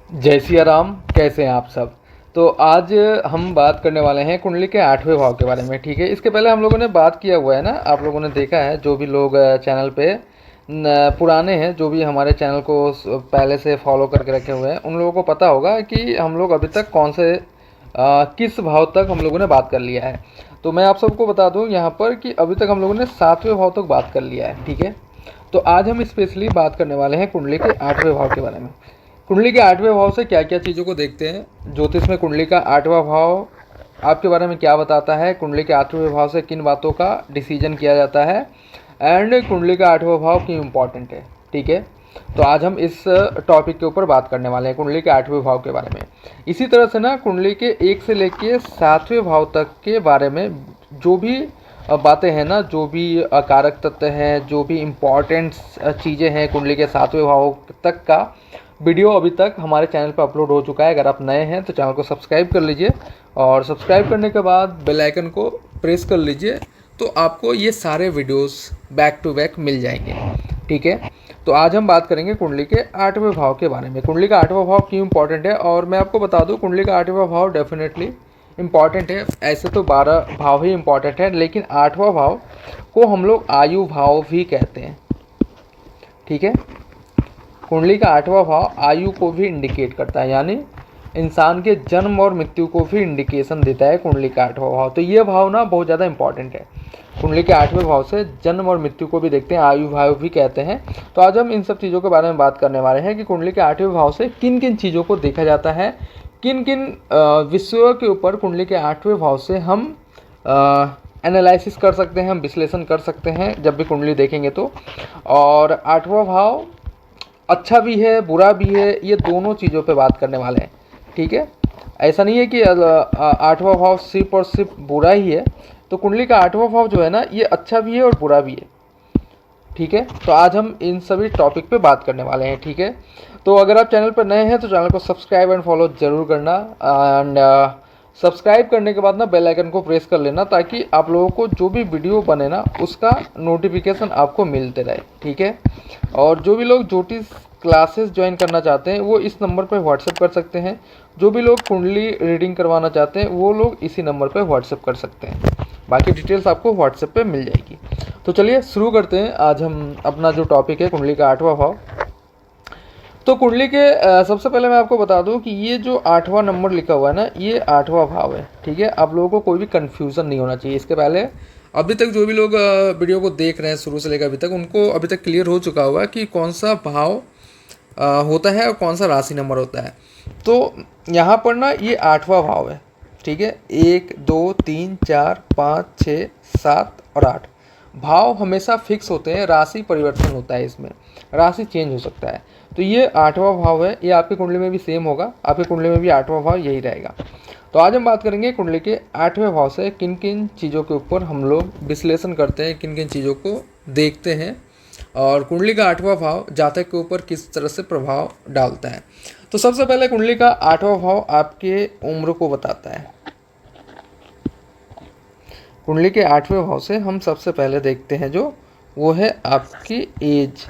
जय सिया राम। कैसे हैं आप सब। तो आज हम बात करने वाले हैं कुंडली के 8वें भाव के बारे में। ठीक है, इसके पहले हम लोगों ने बात किया हुआ है ना, आप लोगों ने देखा है। जो भी लोग चैनल पे पुराने हैं, जो भी हमारे चैनल को पहले से फॉलो करके रखे हुए हैं, उन लोगों को पता होगा कि हम लोग अभी तक कौन से किस भाव तक हम लोगों ने बात कर लिया है। तो मैं आप सबको बता दूं यहाँ पर कि अभी तक हम लोगों ने 7वें भाव तक बात कर लिया है। ठीक है, तो आज हम स्पेशली बात करने वाले हैं कुंडली के 8वें भाव के बारे में। कुंडली के 8वें भाव से क्या क्या चीज़ों को देखते हैं, ज्योतिष में कुंडली का 8वां भाव आपके बारे में क्या बताता है, कुंडली के 8वें भाव से किन बातों का डिसीजन किया जाता है, एंड कुंडली का 8वां भाव क्यों इम्पॉर्टेंट है। ठीक है, तो आज हम इस टॉपिक के ऊपर बात करने वाले हैं, कुंडली के 8वें भाव के बारे में। इसी तरह से ना कुंडली के 1 से लेके 7वें भाव तक के बारे में जो भी बातें हैं ना, जो भी कारक तत्व हैं, जो भी इम्पॉर्टेंट चीज़ें हैं कुंडली के 7वें भाव तक का वीडियो अभी तक हमारे चैनल पर अपलोड हो चुका है। अगर आप नए हैं तो चैनल को सब्सक्राइब कर लीजिए, और सब्सक्राइब करने के बाद बेल आइकन को प्रेस कर लीजिए, तो आपको ये सारे वीडियोस बैक टू बैक मिल जाएंगे। ठीक है, तो आज हम बात करेंगे कुंडली के 8वें भाव के बारे में। कुंडली का 8वां भाव क्यों इंपॉर्टेंट है, और मैं आपको बता दूं कुंडली का 8वां भाव डेफिनेटली इम्पॉर्टेंट है। ऐसे तो 12 भाव ही इम्पॉर्टेंट है, लेकिन 8वां भाव को हम लोग आयु भाव भी कहते हैं। ठीक है, कुंडली का 8वां भाव आयु को भी इंडिकेट करता है, यानी इंसान के जन्म और मृत्यु को भी इंडिकेशन देता है कुंडली का 8वां भाव। तो ये भाव ना बहुत ज़्यादा इंपॉर्टेंट है। कुंडली के 8वें भाव से जन्म और मृत्यु को भी देखते हैं, आयु भाव भी कहते हैं। तो आज हम इन सब चीज़ों के बारे में बात करने वाले हैं कि कुंडली के 8वें भाव से किन किन चीज़ों को देखा जाता है, किन किन विषयों के ऊपर कुंडली के 8वें भाव से हम एनालिसिस कर सकते हैं, हम विश्लेषण कर सकते हैं जब भी कुंडली देखेंगे तो। और 8वां भाव अच्छा भी है बुरा भी है, ये दोनों चीज़ों पे बात करने वाले हैं। ठीक है, ऐसा नहीं है कि 8वां भाव सिर्फ और सिर्फ बुरा ही है। तो कुंडली का 8वां भाव जो है ना, ये अच्छा भी है और बुरा भी है। ठीक है, तो आज हम इन सभी टॉपिक पे बात करने वाले हैं। ठीक है, तो अगर आप चैनल पर नए हैं तो चैनल को सब्सक्राइब एंड फॉलो जरूर करना, एंड सब्सक्राइब करने के बाद ना बेल आइकन को प्रेस कर लेना, ताकि आप लोगों को जो भी वीडियो बने ना उसका नोटिफिकेशन आपको मिलते रहे। ठीक है, और जो भी लोग ज्योतिष क्लासेस ज्वाइन करना चाहते हैं वो इस नंबर पर व्हाट्सएप कर सकते हैं। जो भी लोग कुंडली रीडिंग करवाना चाहते हैं वो लोग इसी नंबर पर व्हाट्सएप कर सकते हैं। बाकी डिटेल्स आपको व्हाट्सएप पे मिल जाएगी। तो चलिए शुरू करते हैं आज हम अपना जो टॉपिक है कुंडली का 8वां भाव। तो कुंडली के सबसे पहले मैं आपको बता दूं कि ये जो 8वां नंबर लिखा हुआ है ना, ये 8वां भाव है। ठीक है, आप लोगों को कोई भी कन्फ्यूज़न नहीं होना चाहिए इसके पहले। अभी तक जो भी लोग वीडियो को देख रहे हैं शुरू से लेकर अभी तक, उनको अभी तक क्लियर हो चुका होगा कि कौन सा भाव होता है और कौन सा राशि नंबर होता है। तो यहाँ पर ना ये 8वां भाव है। ठीक है, 1 2 3 4 5 6 7 और 8 भाव हमेशा फिक्स होते हैं, राशि परिवर्तन होता है, इसमें राशि चेंज हो सकता है। तो ये 8वां भाव है, ये आपकी कुंडली में भी सेम होगा, आपकी कुंडली में भी 8वां भाव यही रहेगा। तो आज हम बात करेंगे कुंडली के 8वें भाव से किन किन चीज़ों के ऊपर हम लोग विश्लेषण करते हैं, किन किन चीज़ों को देखते हैं, और कुंडली का 8वां भाव जातक के ऊपर किस तरह से प्रभाव डालता है। तो सबसे पहले कुंडली का 8वां भाव आपके उम्र को बताता है। कुंडली के 8वें भाव से हम सबसे पहले देखते हैं जो वो है आपकी एज।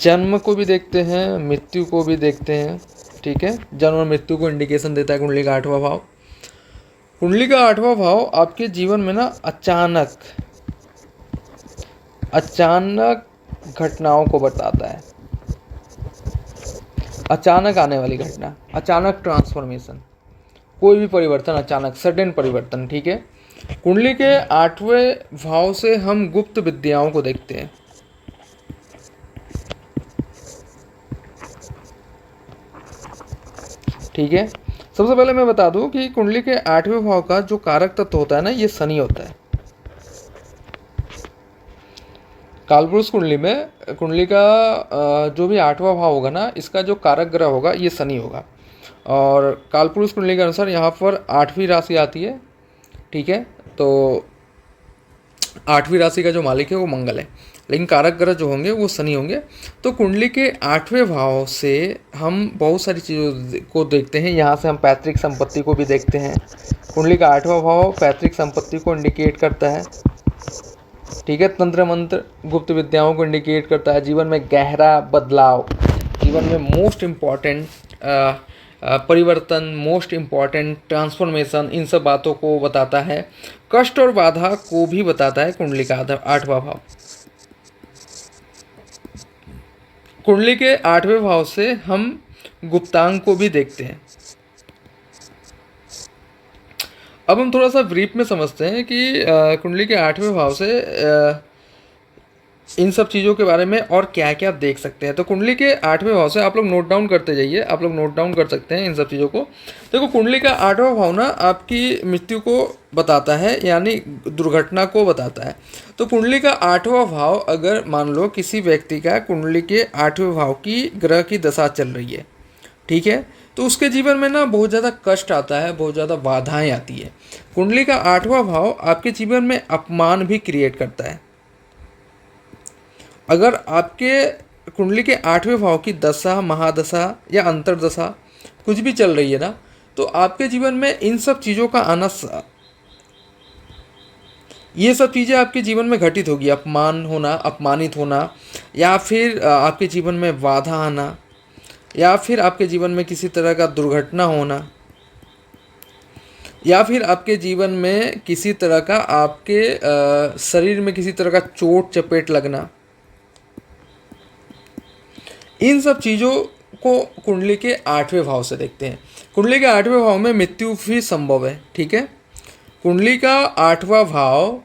जन्म को भी देखते हैं, मृत्यु को भी देखते हैं। ठीक है, जन्म और मृत्यु को इंडिकेशन देता है कुंडली का 8वां भाव। कुंडली का 8वां भाव आपके जीवन में ना अचानक घटनाओं को बताता है, अचानक आने वाली घटना, अचानक ट्रांसफॉर्मेशन, कोई भी परिवर्तन अचानक, सडन परिवर्तन। ठीक है, कुंडली के 8वें भाव से हम गुप्त विद्याओं को देखते हैं। ठीक है, सबसे पहले मैं बता दूं कि कुंडली के 8वें भाव का जो कारक तत्व होता है ना, ये शनि होता है। कालपुरुष कुंडली में कुंडली का जो भी 8वां भाव होगा ना, इसका जो कारक ग्रह होगा ये शनि होगा। और कालपुरुष कुंडली के अनुसार यहाँ पर 8वीं राशि आती है। ठीक है, तो 8वीं राशि का जो मालिक है वो मंगल है, लेकिन कारक ग्रह जो होंगे वो शनि होंगे। तो कुंडली के 8वें भाव से हम बहुत सारी चीज़ों को देखते हैं। यहाँ से हम पैतृक संपत्ति को भी देखते हैं। कुंडली का 8वां भाव पैतृक संपत्ति को इंडिकेट करता है। ठीक है। तंत्र मंत्र गुप्त विद्याओं को इंडिकेट करता है, जीवन में गहरा बदलाव, जीवन में मोस्ट इम्पॉर्टेंट परिवर्तन, मोस्ट इम्पॉर्टेंट ट्रांसफॉर्मेशन, इन सब बातों को बताता है। कष्ट और बाधा को भी बताता है कुंडली का आठवां भाव। कुंडली के आठवें भाव से हम गुप्तांग को भी देखते हैं। अब हम थोड़ा सा ब्रीफ में समझते हैं कि कुंडली के आठवें भाव से इन सब चीज़ों के बारे में और क्या क्या देख सकते हैं। तो कुंडली के आठवें भाव से आप लोग नोट डाउन करते जाइए, आप लोग नोट डाउन कर सकते हैं इन सब चीज़ों को। देखो, कुंडली का आठवां भाव ना आपकी मृत्यु को बताता है, यानी दुर्घटना को बताता है। तो कुंडली का आठवां भाव, अगर मान लो किसी व्यक्ति का कुंडली के आठवें भाव की ग्रह की दशा चल रही है, ठीक है, तो उसके जीवन में ना बहुत ज़्यादा कष्ट आता है, बहुत ज़्यादा बाधाएं आती है। कुंडली का आठवां भाव आपके जीवन में अपमान भी क्रिएट करता है। अगर आपके कुंडली के आठवें भाव की दशा, महादशा या अंतरदशा कुछ भी चल रही है ना, तो आपके जीवन में इन सब चीज़ों का आना, ये सब चीज़ें आपके जीवन में घटित होगी। अपमान होना, अपमानित होना, या फिर आपके जीवन में बाधा आना, या फिर आपके जीवन में किसी तरह का दुर्घटना होना, या फिर आपके जीवन में किसी तरह का आपके शरीर में किसी तरह का चोट चपेट लगना, इन सब चीज़ों को कुंडली के आठवें भाव से देखते हैं। कुंडली के आठवें भाव में मृत्यु भी संभव है, ठीक है। कुंडली का आठवां भाव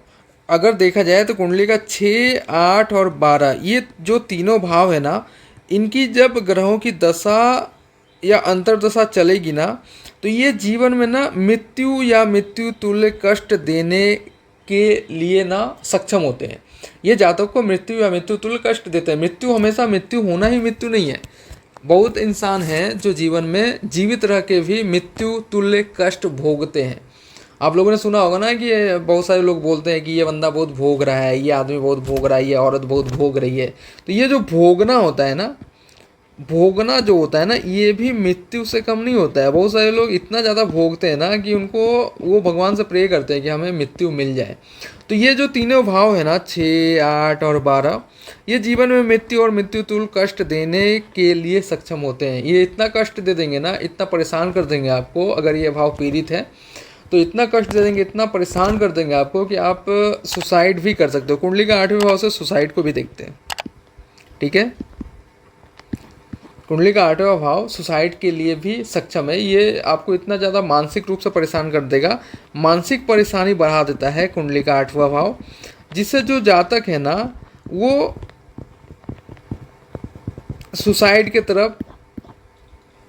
अगर देखा जाए तो कुंडली का 6, 8 और 12, ये जो तीनों भाव है ना, इनकी जब ग्रहों की दशा या अंतरदशा चलेगी ना, तो ये जीवन में ना मृत्यु या मृत्यु तुल्य कष्ट देने के लिए ना सक्षम होते हैं। ये जातक को मृत्यु या मृत्यु तुल्य कष्ट देते हैं। मृत्यु हमेशा मृत्यु होना ही मृत्यु नहीं है। बहुत इंसान हैं जो जीवन में जीवित रह के भी मृत्यु तुल्य कष्ट भोगते हैं। आप लोगों ने सुना होगा ना कि बहुत सारे लोग बोलते हैं कि ये बंदा बहुत भोग रहा है, ये आदमी बहुत भोग रहा है, ये औरत बहुत भोग रही है। तो ये जो भोगना होता है ना, भोगना जो होता है ना, ये भी मृत्यु से कम नहीं होता है। बहुत सारे लोग इतना ज़्यादा भोगते हैं ना कि उनको वो भगवान से प्रे करते हैं कि हमें मृत्यु मिल जाए। तो ये जो तीनों भाव है ना, 6, 8 और 12, ये जीवन में मृत्यु और मृत्यु तुल्य कष्ट देने के लिए सक्षम होते हैं। ये इतना कष्ट दे देंगे ना, इतना परेशान कर देंगे आपको, अगर ये भाव पीड़ित है तो इतना कष्ट दे देंगे, इतना परेशान कर देंगे आपको कि आप सुसाइड भी कर सकते हो। कुंडली का आठवें भाव से सुसाइड को भी देखते हैं, ठीक है। कुंडली का आठवां भाव सुसाइड के लिए भी सक्षम है। ये आपको इतना ज़्यादा मानसिक रूप से परेशान कर देगा, मानसिक परेशानी बढ़ा देता है कुंडली का आठवां भाव, जिससे जो जातक है ना वो सुसाइड की तरफ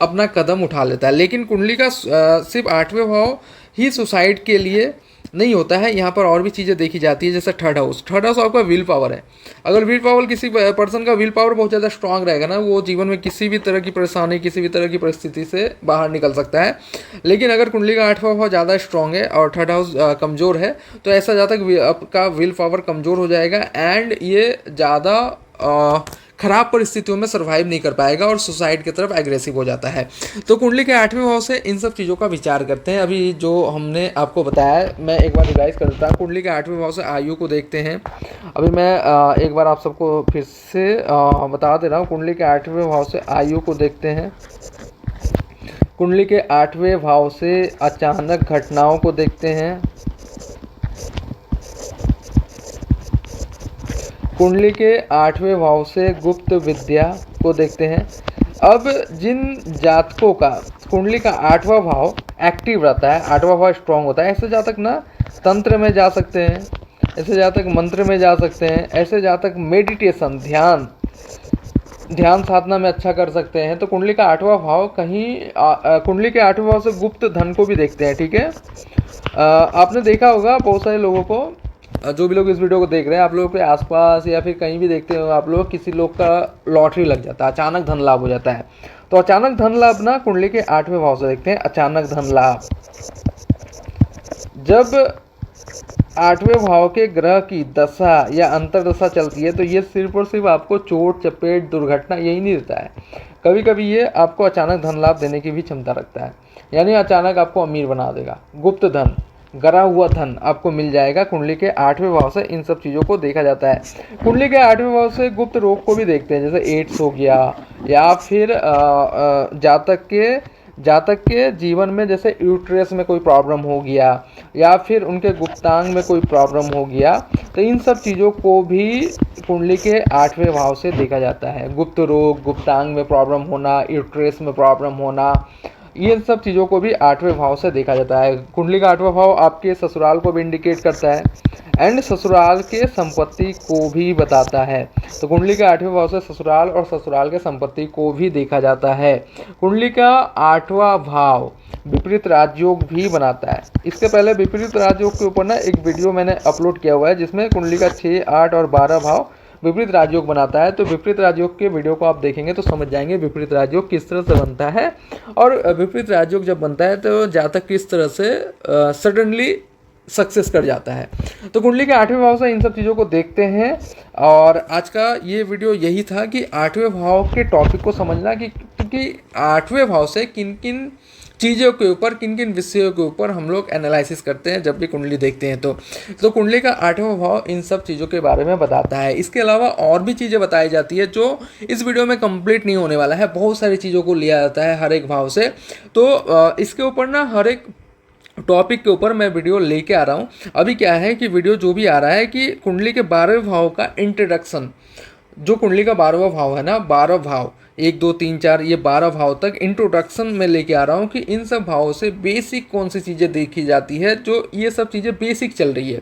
अपना कदम उठा लेता है। लेकिन कुंडली का सिर्फ आठवें भाव ही सुसाइड के लिए नहीं होता है, यहाँ पर और भी चीज़ें देखी जाती है। जैसे थर्ड हाउस आपका विल पावर है। अगर विल पावर, किसी पर्सन का विल पावर बहुत ज़्यादा स्ट्रांग रहेगा ना, वो जीवन में किसी भी तरह की परेशानी, किसी भी तरह की परिस्थिति से बाहर निकल सकता है। लेकिन अगर कुंडली का आठवां भाव ज़्यादा स्ट्रांग है और थर्ड हाउस कमज़ोर है, तो ऐसा जातक आपका विल पावर कमज़ोर हो जाएगा एंड ये ज़्यादा खराब परिस्थितियों में सर्वाइव नहीं कर पाएगा और सुसाइड की तरफ एग्रेसिव हो जाता है। तो कुंडली के आठवें भाव से इन सब चीज़ों का विचार करते हैं। अभी जो हमने आपको बताया, मैं एक बार रिवाइज कर देता हूँ। कुंडली के आठवें भाव से आयु को देखते हैं। अभी मैं एक बार आप सबको फिर से बता दे रहा हूँ। कुंडली के आठवें भाव से आयु को देखते हैं। कुंडली के आठवें भाव से अचानक घटनाओं को देखते हैं। कुंडली के आठवें भाव से गुप्त विद्या को देखते हैं। अब जिन जातकों का कुंडली का आठवां भाव एक्टिव रहता है, आठवां भाव स्ट्रांग होता है, ऐसे जातक ना तंत्र में जा सकते हैं, ऐसे जातक मंत्र में जा सकते हैं, ऐसे जातक मेडिटेशन, ध्यान साधना में अच्छा कर सकते हैं। तो कुंडली का आठवां भाव कुंडली के आठवें भाव से गुप्त धन को भी देखते हैं, ठीक है। आपने देखा होगा बहुत सारे लोगों को, जो भी लोग इस वीडियो को देख रहे हैं, आप लोगों के आसपास या फिर कहीं भी देखते हो आप लोग, किसी लोग का लॉटरी लग जाता है, अचानक धन लाभ हो जाता है। तो अचानक धन लाभ ना कुंडली के आठवें भाव से देखते हैं। अचानक धन लाभ, जब आठवें भाव के ग्रह की दशा या अंतरदशा चलती है, तो ये सिर्फ और सिर्फ आपको चोट चपेट दुर्घटना यही नहीं देता है, कभी कभी ये आपको अचानक धन लाभ देने की भी क्षमता रखता है, यानी अचानक आपको अमीर बना देगा। गुप्त धन, गरा हुआ धन आपको मिल जाएगा। कुंडली के 8वें भाव से इन सब चीज़ों को देखा जाता है। कुंडली के 8वें भाव से गुप्त रोग को भी देखते हैं, जैसे एड्स हो गया, या फिर जातक के जीवन में जैसे यूट्रस में कोई प्रॉब्लम हो गया, या फिर उनके गुप्तांग में कोई प्रॉब्लम हो गया, तो इन सब चीज़ों को भी कुंडली के 8वें भाव से देखा जाता है। गुप्त रोग, गुप्तांग में प्रॉब्लम होना, यूट्रस में प्रॉब्लम होना, ये सब चीज़ों को भी 8वें भाव से देखा जाता है। कुंडली का 8वां भाव आपके ससुराल को भी इंडिकेट करता है एंड ससुराल के संपत्ति को भी बताता है। तो कुंडली के 8वें भाव से ससुराल और ससुराल के संपत्ति को भी देखा जाता है। कुंडली का 8वां भाव विपरीत राजयोग भी बनाता है। इसके पहले विपरीत राजयोग के ऊपर ना एक वीडियो मैंने अपलोड किया हुआ है, जिसमें कुंडली का 6, 8 और 12 भाव विपरीत राजयोग बनाता है। तो विपरीत राजयोग के वीडियो को आप देखेंगे तो समझ जाएंगे विपरीत राजयोग किस तरह से बनता है, और विपरीत राजयोग जब बनता है तो जातक किस तरह से सडनली सक्सेस कर जाता है। तो कुंडली के 8वें भाव से इन सब चीज़ों को देखते हैं। और आज का ये वीडियो यही था कि 8वें भाव के टॉपिक को समझना, कि 8वें भाव से किन किन चीज़ों के ऊपर, किन किन विषयों के ऊपर हम लोग एनालिसिस करते हैं जब भी कुंडली देखते हैं। तो कुंडली का 8वां भाव इन सब चीज़ों के बारे में बताता है। इसके अलावा और भी चीज़ें बताई जाती है जो इस वीडियो में कंप्लीट नहीं होने वाला है। बहुत सारी चीज़ों को लिया जाता है हर एक भाव से। तो इसके ऊपर ना हर एक टॉपिक के ऊपर मैं वीडियो लेके आ रहा हूँ। अभी क्या है कि वीडियो जो भी आ रहा है कि कुंडली के 12वें भाव का इंट्रोडक्शन, जो कुंडली का 12वां भाव है ना, 12 भाव 1, 2, 3, 4 ये 12 भाव तक इंट्रोडक्शन में लेके आ रहा हूँ कि इन सब भावों से बेसिक कौन सी चीज़ें देखी जाती है, जो ये सब चीज़ें बेसिक चल रही है।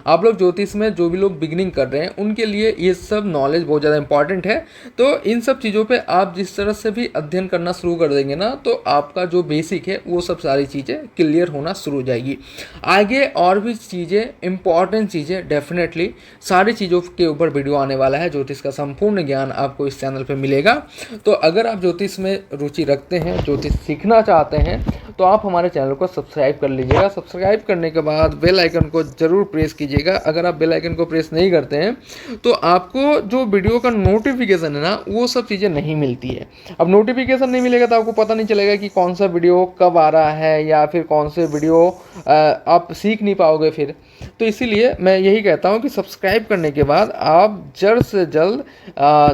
आप लोग ज्योतिष में जो भी लोग बिगिनिंग कर रहे हैं उनके लिए ये सब नॉलेज बहुत ज़्यादा इंपॉर्टेंट है। तो इन सब चीज़ों पे आप जिस तरह से भी अध्ययन करना शुरू कर देंगे ना, तो आपका जो बेसिक है वो सब सारी चीज़ें क्लियर होना शुरू हो जाएगी। आगे और भी चीज़ें, इंपॉर्टेंट चीज़ें, डेफिनेटली सारी चीज़ों के ऊपर वीडियो आने वाला है। ज्योतिष का संपूर्ण ज्ञान आपको इस चैनल पर मिलेगा। तो अगर आप ज्योतिष में रुचि रखते हैं, ज्योतिष सीखना चाहते हैं, तो आप हमारे चैनल को सब्सक्राइब कर लीजिएगा। सब्सक्राइब करने के बाद बेल आइकन को ज़रूर प्रेस कीजिएगा। अगर आप बेल आइकन को प्रेस नहीं करते हैं तो आपको जो वीडियो का नोटिफिकेशन है ना, वो सब चीज़ें नहीं मिलती है। अब नोटिफिकेशन नहीं मिलेगा तो आपको पता नहीं चलेगा कि कौन सा वीडियो कब आ रहा है, या फिर कौन से वीडियो आप सीख नहीं पाओगे फिर। तो इसीलिए मैं यही कहता हूँ कि सब्सक्राइब करने के बाद आप जल्द से जल्द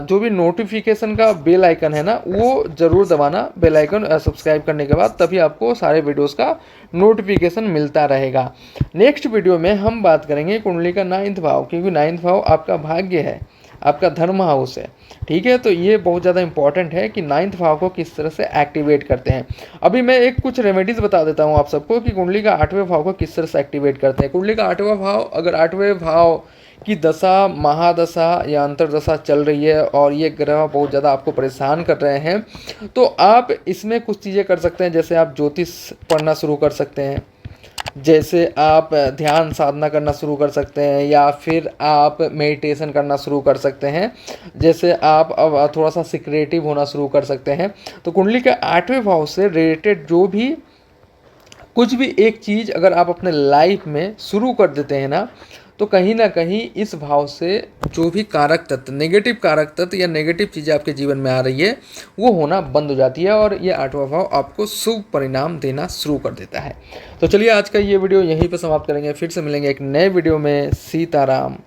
जो भी नोटिफिकेशन का बेल आइकन है ना, वो ज़रूर दबाना। बेल आइकन सब्सक्राइब करने के बाद तभी आपको सारे वीडियोस का नोटिफिकेशन मिलता रहेगा। नेक्स्ट वीडियो में हम बात करेंगे कुंडली का 9वां भाव, क्योंकि 9वां भाव आपका भाग्य है, आपका धर्म हाउस है। ठीक है, तो ये बहुत ज़्यादा इंपॉर्टेंट है कि 9वां भाव को किस तरह से एक्टिवेट करते हैं। अभी मैं एक कुछ रेमेडीज़ बता देता हूँ आप सबको कि कुंडली का 8वें भाव को किस तरह से एक्टिवेट करते हैं। कुंडली का 8वां भाव, अगर 8वें भाव की दशा, महादशा या अंतरदशा चल रही है और ये ग्रह बहुत ज़्यादा आपको परेशान कर रहे हैं, तो आप इसमें कुछ चीज़ें कर सकते हैं। जैसे आप ज्योतिष पढ़ना शुरू कर सकते हैं, जैसे आप ध्यान साधना करना शुरू कर सकते हैं, या फिर आप मेडिटेशन करना शुरू कर सकते हैं, जैसे आप अब थोड़ा सा सिक्रेटिव होना शुरू कर सकते हैं। तो कुंडली के 8वें भाव से रिलेटेड जो भी कुछ भी एक चीज़ अगर आप अपने लाइफ में शुरू कर देते हैं ना, तो कहीं ना कहीं इस भाव से जो भी कारक तत्व, नेगेटिव कारक तत्व या नेगेटिव चीज़ें आपके जीवन में आ रही है, वो होना बंद हो जाती है और ये 8वां भाव आपको शुभ परिणाम देना शुरू कर देता है। तो चलिए आज का ये वीडियो यहीं पर समाप्त करेंगे। फिर से मिलेंगे एक नए वीडियो में। सीताराम।